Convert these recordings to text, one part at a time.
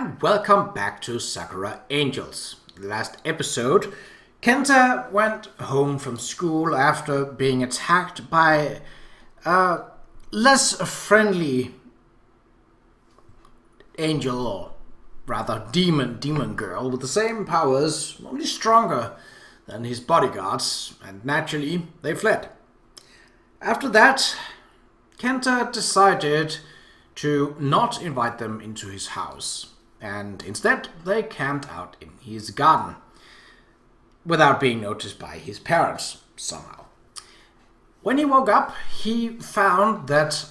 and welcome back to Sakura Angels. Last episode, Kenta went home from school after being attacked by a less friendly angel, or rather demon girl with the same powers, only stronger than his bodyguards, and naturally they fled. After that, Kenta decided to not invite them into his house, and instead they camped out in his garden, without being noticed by his parents somehow. When he woke up, he found that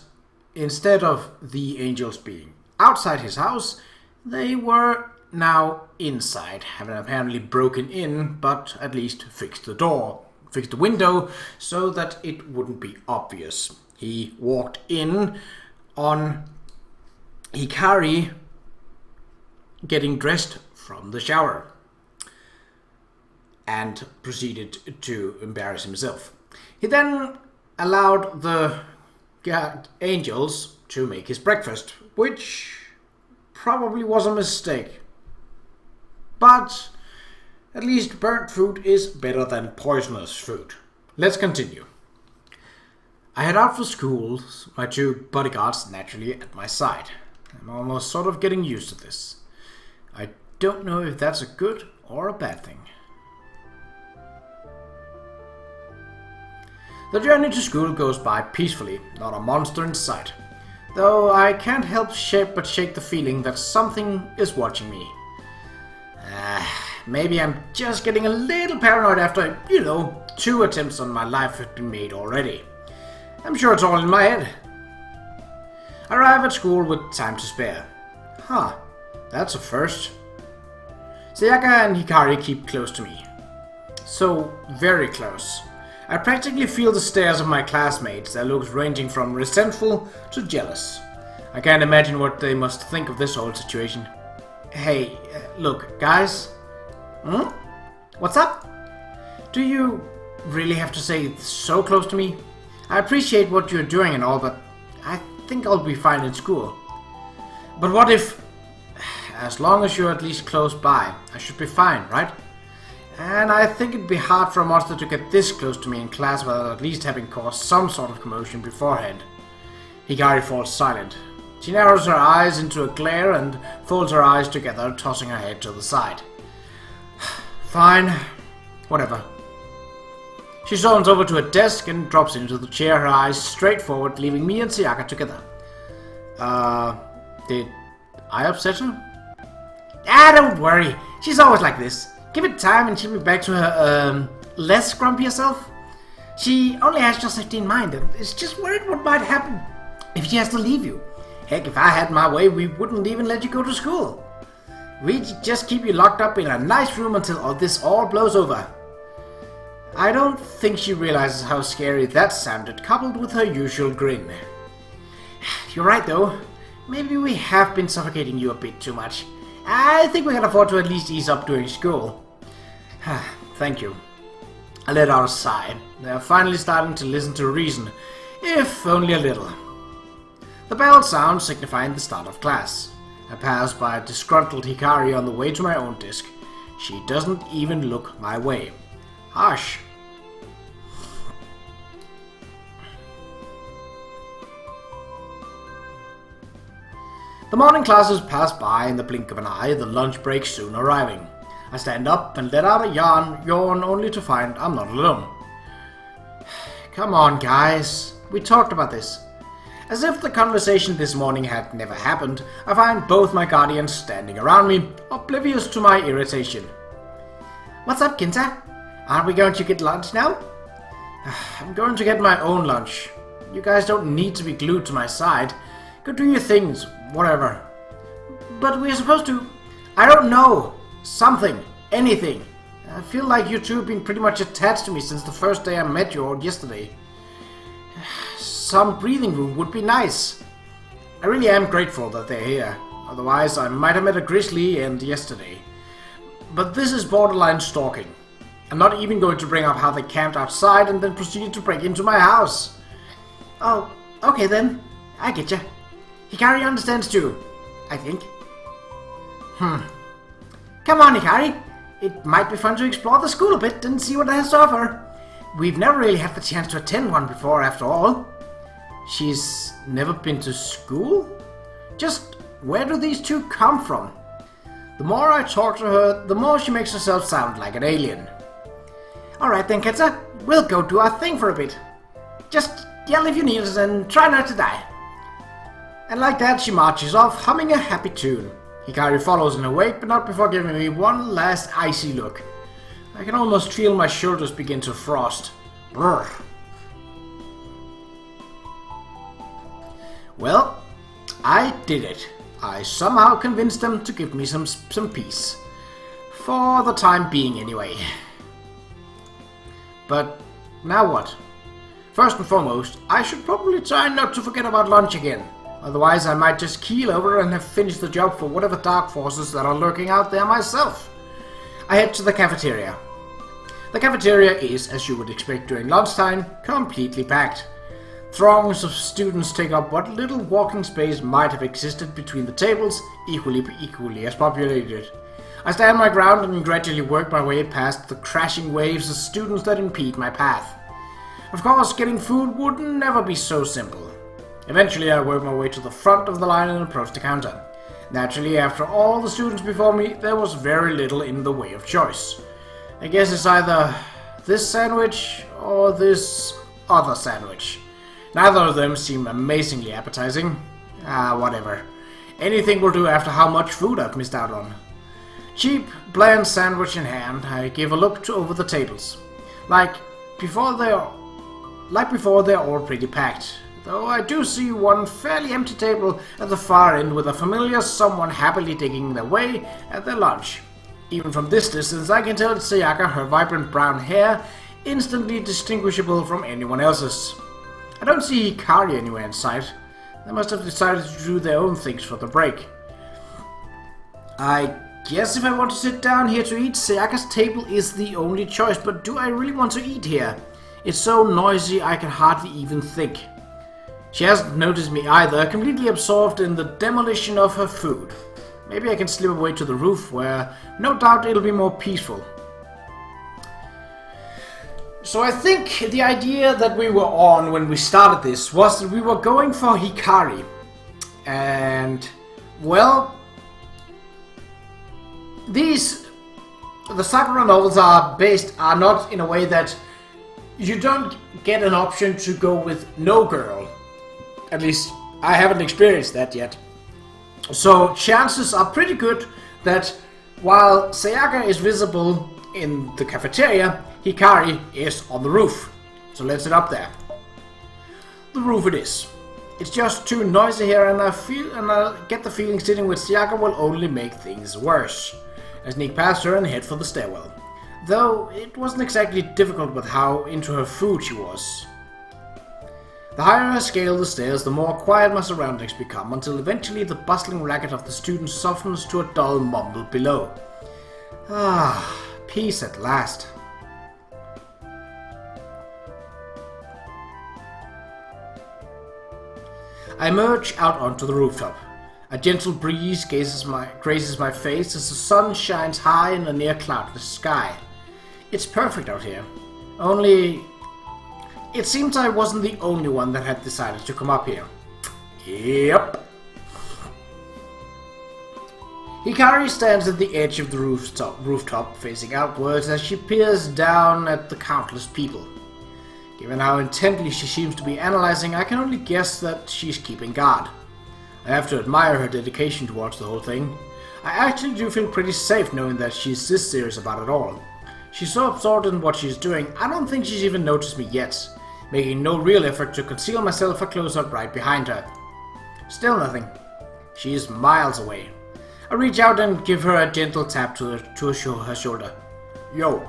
instead of the angels being outside his house, they were now inside, having apparently broken in, but at least fixed the window, so that it wouldn't be obvious. He walked in on Hikari getting dressed from the shower and proceeded to embarrass himself. He then allowed the angels to make his breakfast, which probably was a mistake. But at least burnt food is better than poisonous food. Let's continue. I head out for school, my two bodyguards naturally at my side. I'm almost sort of getting used to this. I don't know if that's a good or a bad thing. The journey to school goes by peacefully, not a monster in sight. Though I can't help but shake the feeling that something is watching me. Maybe I'm just getting a little paranoid after, 2 attempts on my life have been made already. I'm sure it's all in my head. I arrive at school with time to spare. That's a first. Sayaka and Hikari keep close to me. So very close. I practically feel the stares of my classmates, their looks ranging from resentful to jealous. I can't imagine what they must think of this whole situation. Hey, look, guys. What's up? Do you really have to say so close to me? I appreciate what you're doing and all, but I think I'll be fine in school. But what if... As long as you're at least close by, I should be fine, right? And I think it'd be hard for a monster to get this close to me in class without at least having caused some sort of commotion beforehand. Hikari falls silent. She narrows her eyes into a glare and folds her eyes together, tossing her head to the side. Fine. Whatever. She storms over to a desk and drops into the chair, her eyes straight forward, leaving me and Sayaka together. Did I upset her? Don't worry. She's always like this. Give it time and she'll be back to her, less grumpy self. She only has your safety in mind and is just worried what might happen if she has to leave you. Heck, if I had my way, we wouldn't even let you go to school. We'd just keep you locked up in a nice room until all this blows over. I don't think she realizes how scary that sounded, coupled with her usual grin. You're right though. Maybe we have been suffocating you a bit too much. I think we can afford to at least ease up during school. Thank you. I let out a sigh. They are finally starting to listen to reason, if only a little. The bell sounds, signifying the start of class. I pass by a disgruntled Hikari on the way to my own desk. She doesn't even look my way. Hush. The morning classes pass by in the blink of an eye, the lunch break soon arriving. I stand up and let out a yawn only to find I'm not alone. Come on, guys. We talked about this. As if the conversation this morning had never happened, I find both my guardians standing around me, oblivious to my irritation. What's up, Kenta? Aren't we going to get lunch now? I'm going to get my own lunch. You guys don't need to be glued to my side. Go do your things, whatever. But we're supposed to... I don't know. Something. Anything. I feel like you two have been pretty much attached to me since the first day I met you or yesterday. Some breathing room would be nice. I really am grateful that they're here. Otherwise, I might have met a grizzly end yesterday. But this is borderline stalking. I'm not even going to bring up how they camped outside and then proceeded to break into my house. Oh, okay then. I get ya. Hikari understands too, I think. Come on, Hikari. It might be fun to explore the school a bit and see what it has to offer. We've never really had the chance to attend one before, after all. She's never been to school? Just where do these two come from? The more I talk to her, the more she makes herself sound like an alien. Alright then, Ketsa. We'll go do our thing for a bit. Just yell if you need us and try not to die. And like that, she marches off, humming a happy tune. Hikari follows in her wake, but not before giving me one last icy look. I can almost feel my shoulders begin to frost. Brr. Well, I did it. I somehow convinced them to give me some peace. For the time being, anyway. But now what? First and foremost, I should probably try not to forget about lunch again. Otherwise, I might just keel over and have finished the job for whatever dark forces that are lurking out there myself. I head to the cafeteria. The cafeteria is, as you would expect during lunchtime, completely packed. Throngs of students take up what little walking space might have existed between the tables, equally as populated. I stand my ground and gradually work my way past the crashing waves of students that impede my path. Of course, getting food would never be so simple. Eventually, I work my way to the front of the line and approach the counter. Naturally, after all the students before me, there was very little in the way of choice. I guess it's either this sandwich or this other sandwich. Neither of them seem amazingly appetizing. Whatever. Anything will do after how much food I've missed out on. Cheap, bland sandwich in hand, I give a look over the tables. Like before, they're all pretty packed. Though I do see one fairly empty table at the far end with a familiar someone happily digging their way at their lunch. Even from this distance, I can tell it's Sayaka, her vibrant brown hair, instantly distinguishable from anyone else's. I don't see Hikari anywhere in sight. They must have decided to do their own things for the break. I guess if I want to sit down here to eat, Sayaka's table is the only choice, but do I really want to eat here? It's so noisy I can hardly even think. She hasn't noticed me either, completely absorbed in the demolition of her food. Maybe I can slip away to the roof, where no doubt it'll be more peaceful. So I think the idea that we were on when we started this was that we were going for Hikari. And, well, the Sakura novels are not in a way that you don't get an option to go with no girl. At least, I haven't experienced that yet. So, chances are pretty good that while Sayaka is visible in the cafeteria, Hikari is on the roof. So let's head up there. The roof it is. It's just too noisy here, and I get the feeling sitting with Sayaka will only make things worse. I sneak past her and head for the stairwell. Though, it wasn't exactly difficult with how into her food she was. The higher I scale the stairs, the more quiet my surroundings become, until eventually the bustling racket of the students softens to a dull mumble below. Ah, peace at last. I emerge out onto the rooftop. A gentle breeze grazes my face as the sun shines high in a near cloudless sky. It's perfect out here. Only, it seems I wasn't the only one that had decided to come up here. Yep. Hikari stands at the edge of the rooftop, facing outwards as she peers down at the countless people. Given how intently she seems to be analyzing, I can only guess that she's keeping guard. I have to admire her dedication towards the whole thing. I actually do feel pretty safe knowing that she's this serious about it all. She's so absorbed in what she's doing, I don't think she's even noticed me yet, making no real effort to conceal myself a close-up right behind her. Still nothing. She is miles away. I reach out and give her a gentle tap to her shoulder. Yo.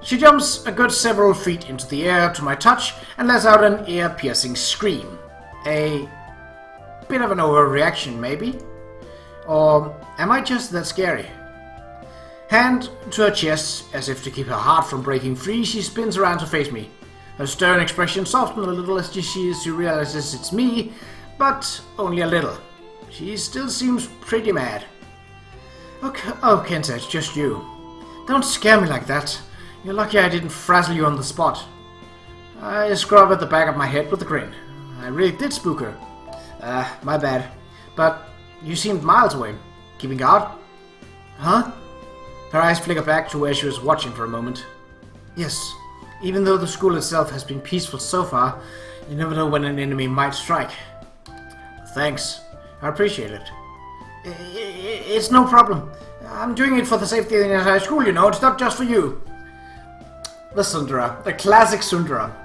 She jumps a good several feet into the air to my touch and lets out an ear-piercing scream. A bit of an overreaction, maybe? Or am I just that scary? Hand to her chest, as if to keep her heart from breaking free, she spins around to face me. Her stern expression softens a little as she realizes it's me, but only a little. She still seems pretty mad. Okay, oh, Kenta, it's just you. Don't scare me like that. You're lucky I didn't frazzle you on the spot. I scrub at the back of my head with a grin. I really did spook her. My bad. But you seemed miles away. Keeping guard? Huh? Her eyes flicker back to where she was watching for a moment. Yes, even though the school itself has been peaceful so far, you never know when an enemy might strike. Thanks. I appreciate it. It's no problem. I'm doing it for the safety of the entire school, you know. It's not just for you. The Sundara. The classic Sundara.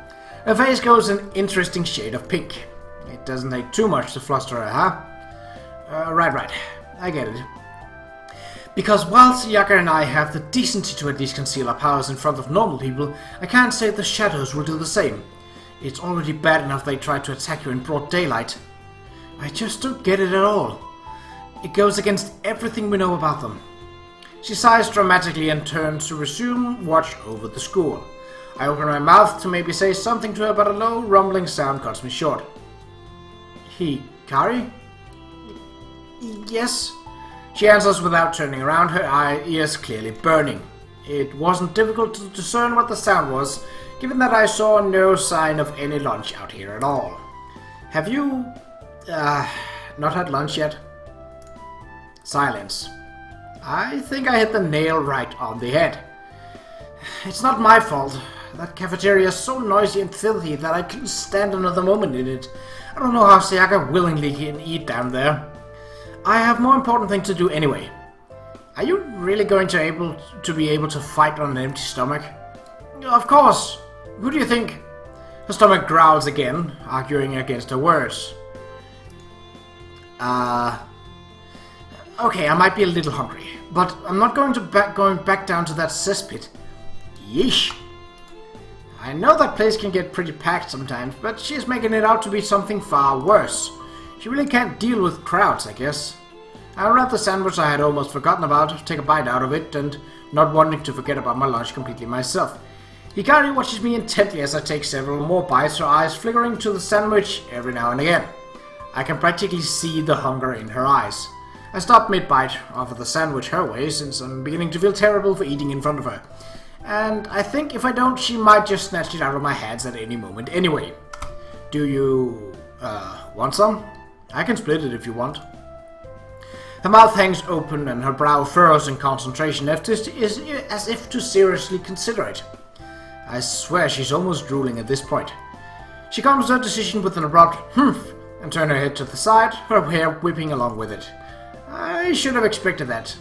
Her face goes an interesting shade of pink. It doesn't take too much to fluster her, huh? Right. I get it. Because while Sayaka and I have the decency to at least conceal our powers in front of normal people, I can't say the shadows will do the same. It's already bad enough they try to attack you in broad daylight. I just don't get it at all. It goes against everything we know about them. She sighs dramatically and turns to resume watch over the school. I open my mouth to maybe say something to her, but a low, rumbling sound cuts me short. Hikari? Yes? She answers without turning around, her ears clearly burning. It wasn't difficult to discern what the sound was, given that I saw no sign of any lunch out here at all. Have you, not had lunch yet? Silence. I think I hit the nail right on the head. It's not my fault. That cafeteria is so noisy and filthy that I couldn't stand another moment in it. I don't know how Sayaka willingly can eat down there. I have more important things to do anyway. Are you really going to be able to fight on an empty stomach? Of course. Who do you think? Her stomach growls again, arguing against her words. Okay, I might be a little hungry, but I'm not going back down to that cesspit. Yeesh. I know that place can get pretty packed sometimes, but she's making it out to be something far worse. She really can't deal with crowds, I guess. I wrapped the sandwich I had almost forgotten about, take a bite out of it, and not wanting to forget about my lunch completely myself. Hikari watches me intently as I take several more bites, her eyes flickering to the sandwich every now and again. I can practically see the hunger in her eyes. I stop mid-bite, offer the sandwich her way, since I'm beginning to feel terrible for eating in front of her. And I think if I don't, she might just snatch it out of my hands at any moment anyway. Do you, want some? I can split it if you want. Her mouth hangs open and her brow furrows in concentration as if to seriously consider it. I swear she's almost drooling at this point. She comes to her decision with an abrupt humph and turns her head to the side, her hair whipping along with it. I should have expected that.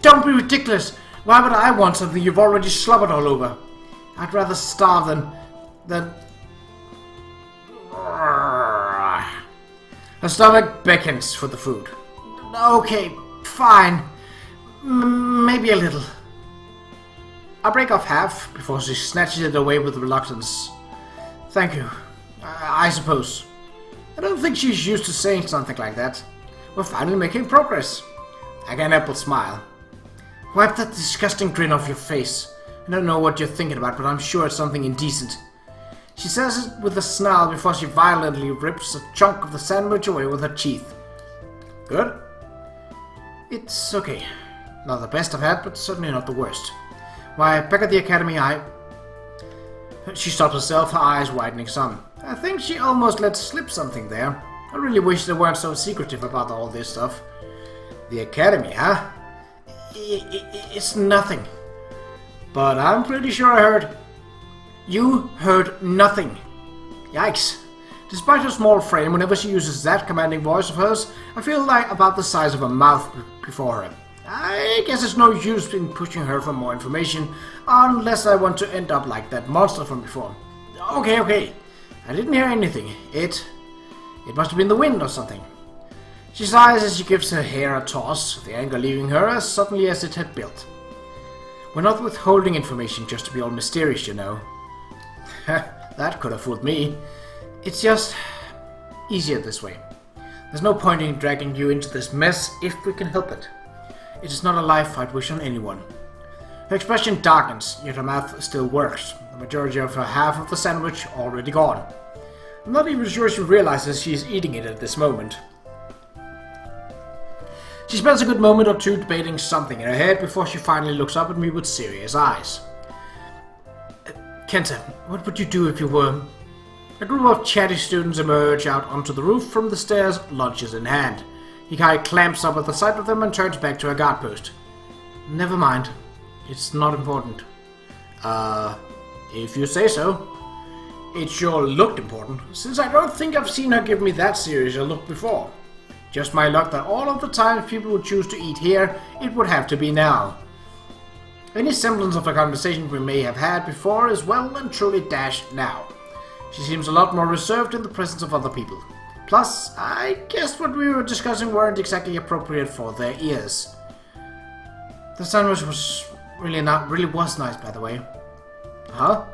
Don't be ridiculous! Why would I want something you've already slobbered all over? I'd rather starve than... Her stomach beckons for the food. Okay, fine. Maybe a little. I break off half before she snatches it away with reluctance. Thank you. I suppose. I don't think she's used to saying something like that. We're finally making progress. I can't help but smile. Wipe that disgusting grin off your face. I don't know what you're thinking about, but I'm sure it's something indecent. She says it with a snarl before she violently rips a chunk of the sandwich away with her teeth. Good? It's okay. Not the best I've had, but certainly not the worst. Why, back at the academy She stops herself, her eyes widening some. I think she almost let slip something there. I really wish they weren't so secretive about all this stuff. The academy, huh? It's nothing. But I'm pretty sure I heard... You heard nothing. Yikes. Despite her small frame, whenever she uses that commanding voice of hers, I feel like about the size of a mouth before her. I guess it's no use in pushing her for more information, unless I want to end up like that monster from before. Okay. I didn't hear anything. It must have been the wind or something. She sighs as she gives her hair a toss, the anger leaving her as suddenly as it had built. We're not withholding information just to be all mysterious, you know. That could have fooled me. It's just easier this way. There's no point in dragging you into this mess if we can help it. It is not a life I'd wish on anyone. Her expression darkens, yet her mouth still works, the majority of her half of the sandwich already gone. I'm not even sure she realizes she is eating it at this moment. She spends a good moment or two debating something in her head before she finally looks up at me with serious eyes. Kenta, what would you do if you were... A group of chatty students emerge out onto the roof from the stairs, lunches in hand. Hikari clamps up at the sight of them and turns back to her guard post. Never mind. It's not important. If you say so. It sure looked important, since I don't think I've seen her give me that serious a look before. Just my luck that all of the times people would choose to eat here, it would have to be now. Any semblance of a conversation we may have had before is well and truly dashed now. She seems a lot more reserved in the presence of other people. Plus, I guess what we were discussing weren't exactly appropriate for their ears. The sandwich was really nice, by the way. Huh?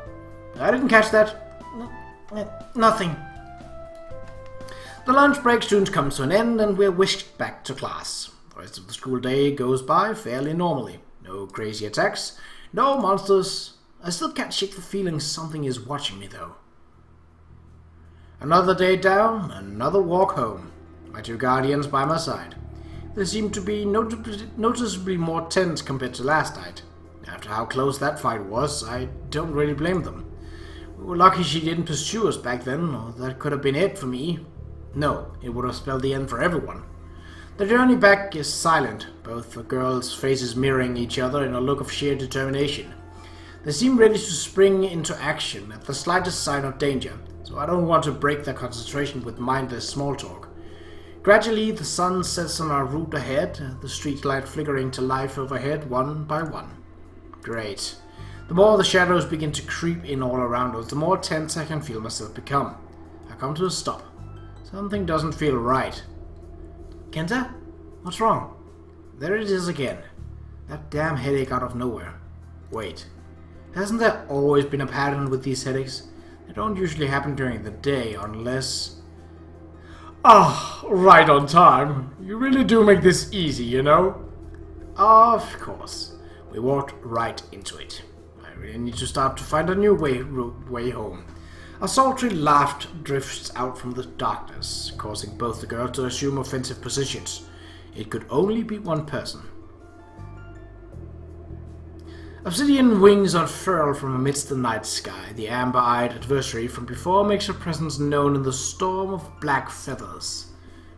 I didn't catch that. Nothing. The lunch break soon comes to an end and we're whisked back to class. The rest of the school day goes by fairly normally. No crazy attacks, no monsters. I still can't shake the feeling something is watching me though. Another day down, another walk home. My two guardians by my side. They seem to be noticeably more tense compared to last night. After how close that fight was, I don't really blame them. We were lucky she didn't pursue us back then, or that could have been it for me. No, it would have spelled the end for everyone. The journey back is silent, both the girls' faces mirroring each other in a look of sheer determination. They seem ready to spring into action at the slightest sign of danger, so I don't want to break their concentration with mindless small talk. Gradually, the sun sets on our route ahead, the streetlight flickering to life overhead one by one. Great. The more the shadows begin to creep in all around us, the more tense I can feel myself become. I come to a stop. Something doesn't feel right. Kenta? What's wrong? There it is again. That damn headache out of nowhere. Wait. Hasn't there always been a pattern with these headaches? They don't usually happen during the day unless... Ah, right on time. You really do make this easy, you know? Of course. We walked right into it. I really need to start to find a new way home. A sultry laugh drifts out from the darkness, causing both the girls to assume offensive positions. It could only be one person. Obsidian wings unfurl from amidst the night sky. The amber-eyed adversary from before makes her presence known in the storm of black feathers.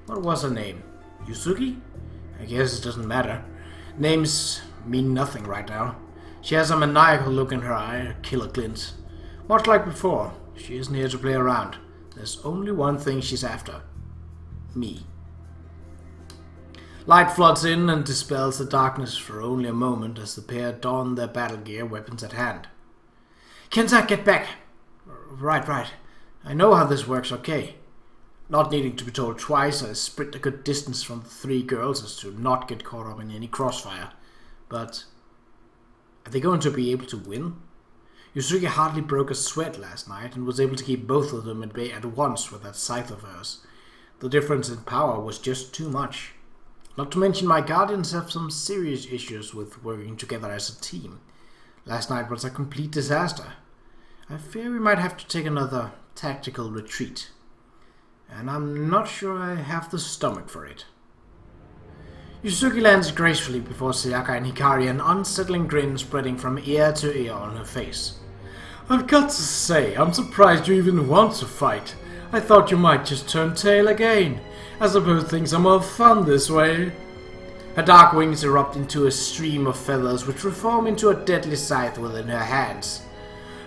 What was her name? Yusuki? I guess it doesn't matter. Names mean nothing right now. She has a maniacal look in her eye, a killer glint. Much like before, she isn't here to play around. There's only one thing she's after. Me. Light floods in and dispels the darkness for only a moment as the pair don their battle gear, weapons at hand. Kenta, get back! Right. I know how this works, okay. Not needing to be told twice, I sprint a good distance from the three girls as to not get caught up in any crossfire. But are they going to be able to win? Yusuke hardly broke a sweat last night and was able to keep both of them at bay at once with that scythe of hers. The difference in power was just too much. Not to mention my guardians have some serious issues with working together as a team. Last night was a complete disaster. I fear we might have to take another tactical retreat. And I'm not sure I have the stomach for it. Yusuke lands gracefully before Sayaka and Hikari, an unsettling grin spreading from ear to ear on her face. I've got to say, I'm surprised you even want to fight. I thought you might just turn tail again. I suppose things are more fun this way. Her dark wings erupt into a stream of feathers which reform into a deadly scythe within her hands.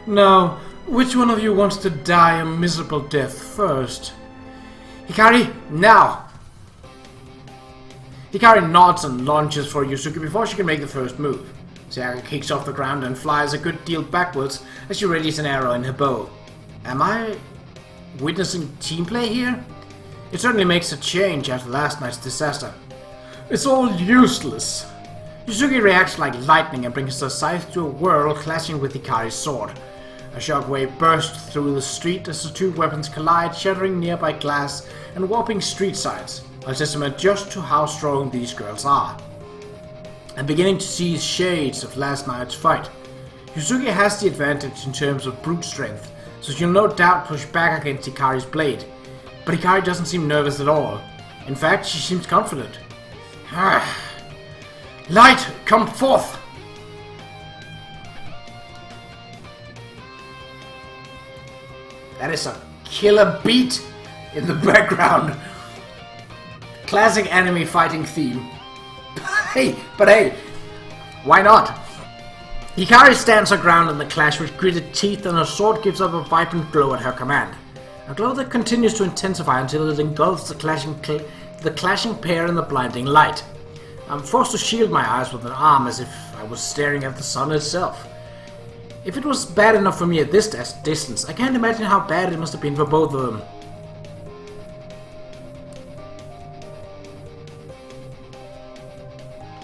Now, which one of you wants to die a miserable death first? Hikari, now! Hikari nods and launches for Yusuke before she can make the first move. Sayaka kicks off the ground and flies a good deal backwards as she readies an arrow in her bow. Am I witnessing team play here? It certainly makes a change after last night's disaster. It's all useless. Yusuke reacts like lightning and brings the scythe to a whirl, clashing with Hikari's sword. A shockwave bursts through the street as the two weapons collide, shattering nearby glass and warping street signs, a testament just to how strong these girls are. I'm beginning to see shades of last night's fight. Yusuke has the advantage in terms of brute strength, so she'll no doubt push back against Hikari's blade. But Hikari doesn't seem nervous at all. In fact, she seems confident. Light, come forth! That is a killer beat in the background. Classic anime fighting theme. But hey, why not? Hikari stands her ground in the clash with gritted teeth, and her sword gives up a vibrant glow at her command. A glow that continues to intensify until it engulfs the clashing pair in the blinding light. I'm forced to shield my eyes with an arm as if I was staring at the sun itself. If it was bad enough for me at this distance, I can't imagine how bad it must have been for both of them.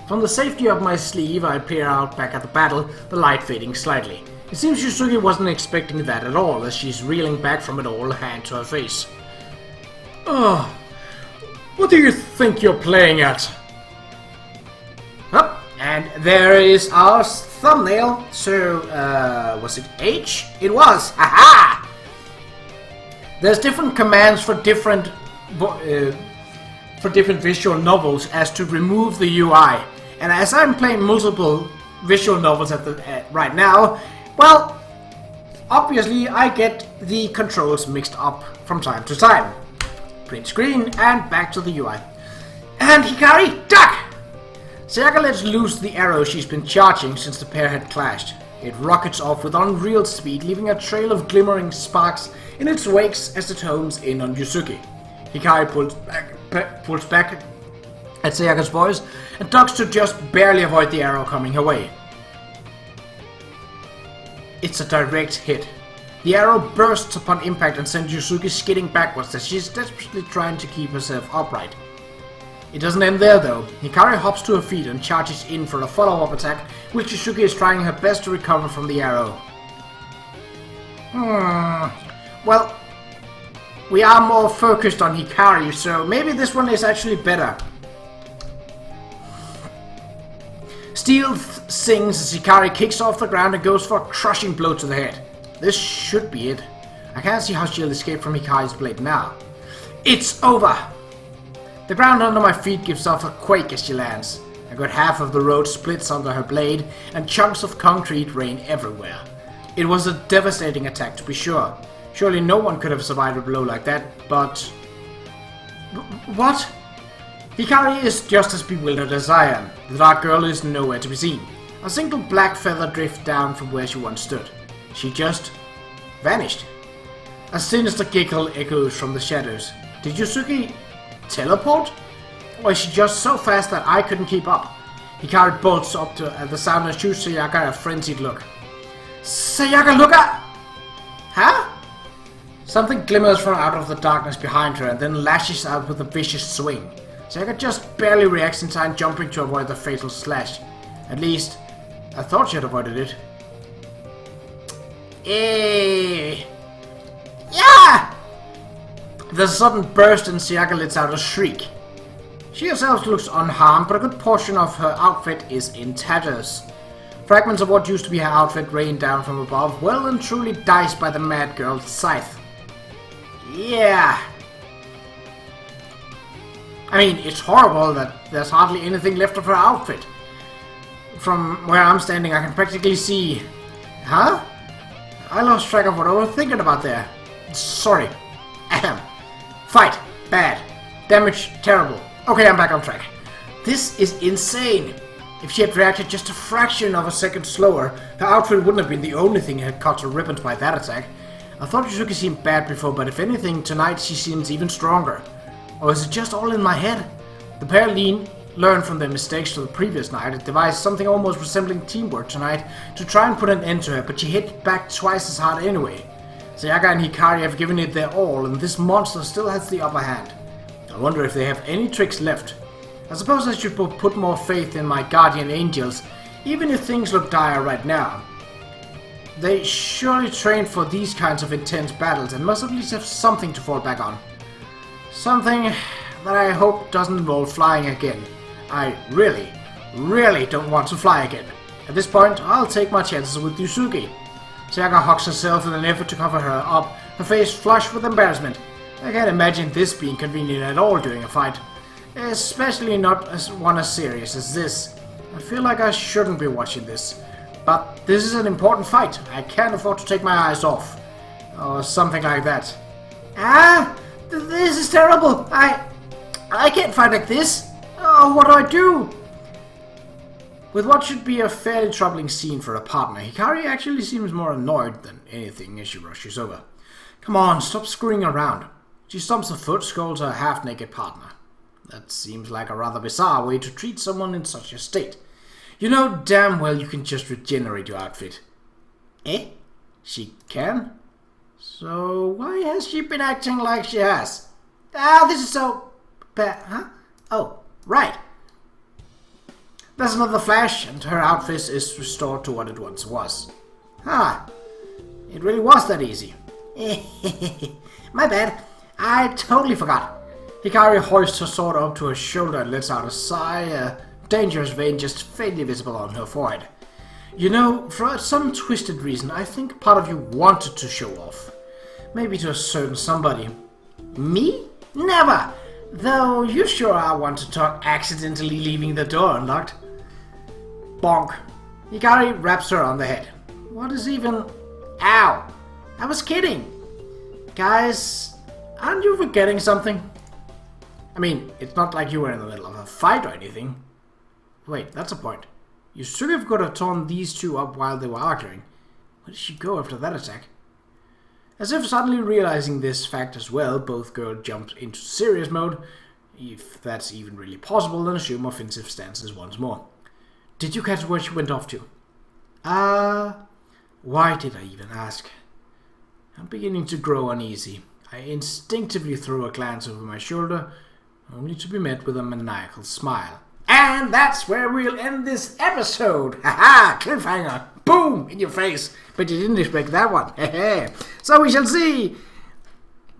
From the safety of my sleeve, I peer out back at the battle, the light fading slightly. It seems Yusuke wasn't expecting that at all, as she's reeling back from it all, hand to her face. Oh, what do you think you're playing at? Oh, and there is our thumbnail. So, was it H? It was! Haha! There's different commands for different visual novels as to remove the UI. And as I'm playing multiple visual novels right now, well, obviously I get the controls mixed up from time to time. Print screen and back to the UI. And Hikari, duck! Sayaka lets loose the arrow she's been charging since the pair had clashed. It rockets off with unreal speed, leaving a trail of glimmering sparks in its wakes as it homes in on Yusuke. Hikari pulls back at Sayaka's voice and ducks to just barely avoid the arrow coming her way. It's a direct hit. The arrow bursts upon impact and sends Yusuke skidding backwards as she's desperately trying to keep herself upright. It doesn't end there though. Hikari hops to her feet and charges in for a follow-up attack, which Yusuke is trying her best to recover from the arrow. Well, we are more focused on Hikari, so maybe this one is actually better. Steel sings as Hikari kicks off the ground and goes for a crushing blow to the head. This should be it. I can't see how she'll escape from Hikari's blade now. It's over! The ground under my feet gives off a quake as she lands. A good half of the road splits under her blade, and chunks of concrete rain everywhere. It was a devastating attack, to be sure. Surely no one could have survived a blow like that, but... What? Hikari is just as bewildered as I am. The dark girl is nowhere to be seen. A single black feather drifts down from where she once stood. She just... vanished. A sinister giggle echoes from the shadows. Did Yusuke teleport? Or is she just so fast that I couldn't keep up? Hikari bolts up at the sound and shoots Sayaka a frenzied look. Sayaka, look at... Huh? Something glimmers from out of the darkness behind her and then lashes out with a vicious swing. Sayaka just barely reacts in time, jumping to avoid the fatal slash. At least, I thought she had avoided it. Yeah! There's a sudden burst and Sayaka lets out a shriek. She herself looks unharmed, but a good portion of her outfit is in tatters. Fragments of what used to be her outfit rain down from above, well and truly diced by the mad girl's scythe. Yeah. I mean, it's horrible that there's hardly anything left of her outfit. From where I'm standing, I can practically see... Huh? I lost track of what I was thinking about there. Sorry. Ahem. Fight. Bad. Damage. Terrible. Okay, I'm back on track. This is insane. If she had reacted just a fraction of a second slower, her outfit wouldn't have been the only thing that had cut to ribbons by that attack. I thought Yusuke seemed bad before, but if anything, tonight she seems even stronger. Or is it just all in my head? The pair learned from their mistakes from the previous night and devised something almost resembling teamwork tonight to try and put an end to her, but she hit back twice as hard anyway. Sayaka and Hikari have given it their all, and this monster still has the upper hand. I wonder if they have any tricks left. I suppose I should put more faith in my guardian angels, even if things look dire right now. They surely trained for these kinds of intense battles and must at least have something to fall back on. Something that I hope doesn't involve flying again. I really, really don't want to fly again. At this point, I'll take my chances with Yusuke. Sayaka hugs herself in an effort to cover her up, her face flushed with embarrassment. I can't imagine this being convenient at all during a fight. Especially not one as serious as this. I feel like I shouldn't be watching this. But this is an important fight. I can't afford to take my eyes off. Or something like that. This is terrible. I can't fight like this. Oh, what do I do? With what should be a fairly troubling scene for a partner, Hikari actually seems more annoyed than anything as she rushes over. Come on, stop screwing around. She stomps her foot, scolds her half-naked partner. That seems like a rather bizarre way to treat someone in such a state. You know damn well you can just regenerate your outfit. Eh? She can? So why has she been acting like she has? This is so bad, huh? Oh, right. There's another flash, and her outfit is restored to what it once was. It really was that easy. My bad. I totally forgot. Hikari hoists her sword up to her shoulder and lets out a sigh, a dangerous vein just faintly visible on her forehead. You know, for some twisted reason, I think part of you wanted to show off. Maybe to a certain somebody. Me? Never! Though you sure are one to talk accidentally leaving the door unlocked. Bonk. Hikari wraps her on the head. What is even... Ow! I was kidding! Guys, aren't you forgetting something? I mean, it's not like you were in the middle of a fight or anything. Wait, that's a point. You should have could have torn these two up while they were arguing. Where did she go after that attack? As if suddenly realizing this fact as well, both girls jumped into serious mode. If that's even really possible, then assume offensive stances once more. Did you catch where she went off to? Why did I even ask? I'm beginning to grow uneasy. I instinctively threw a glance over my shoulder, only to be met with a maniacal smile. And that's where we'll end this episode. Haha, cliffhanger. Boom, in your face. But you didn't expect that one. So we shall see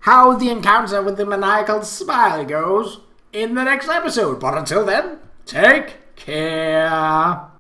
how the encounter with the maniacal smile goes in the next episode. But until then, take care.